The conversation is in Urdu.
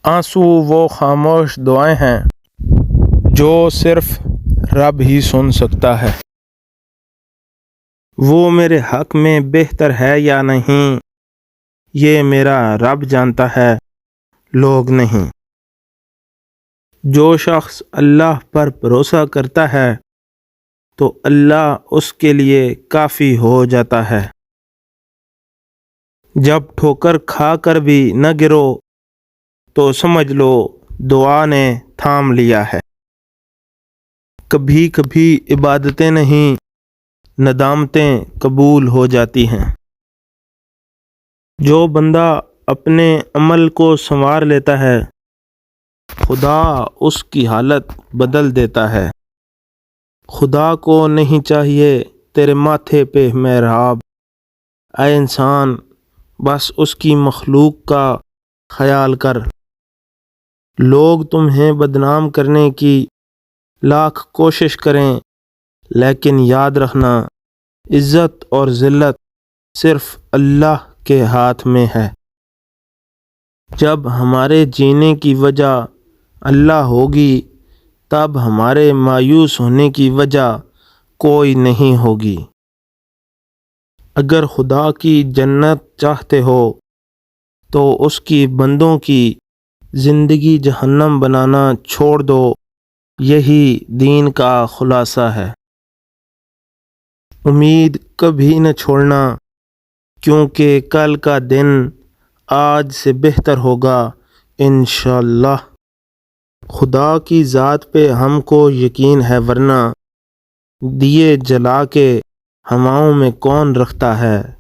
آنسو وہ خاموش دعائیں ہیں جو صرف رب ہی سن سکتا ہے۔ وہ میرے حق میں بہتر ہے یا نہیں، یہ میرا رب جانتا ہے، لوگ نہیں۔ جو شخص اللہ پر بھروسہ کرتا ہے تو اللہ اس کے لیے کافی ہو جاتا ہے۔ جب ٹھوکر کھا کر بھی نہ گرو تو سمجھ لو دعا نے تھام لیا ہے۔ کبھی کبھی عبادتیں نہیں، ندامتیں قبول ہو جاتی ہیں۔ جو بندہ اپنے عمل کو سنوار لیتا ہے، خدا اس کی حالت بدل دیتا ہے۔ خدا کو نہیں چاہیے تیرے ماتھے پہ محراب، اے انسان بس اس کی مخلوق کا خیال کر۔ لوگ تمہیں بدنام کرنے کی لاکھ کوشش کریں، لیکن یاد رکھنا عزت اور ذلت صرف اللہ کے ہاتھ میں ہے۔ جب ہمارے جینے کی وجہ اللہ ہوگی تب ہمارے مایوس ہونے کی وجہ کوئی نہیں ہوگی۔ اگر خدا کی جنت چاہتے ہو تو اس کی بندوں کی زندگی جہنم بنانا چھوڑ دو، یہی دین کا خلاصہ ہے۔ امید کبھی نہ چھوڑنا، کیونکہ کل کا دن آج سے بہتر ہوگا انشاءاللہ۔ خدا کی ذات پہ ہم کو یقین ہے، ورنہ دیے جلا کے ہواؤں میں کون رکھتا ہے۔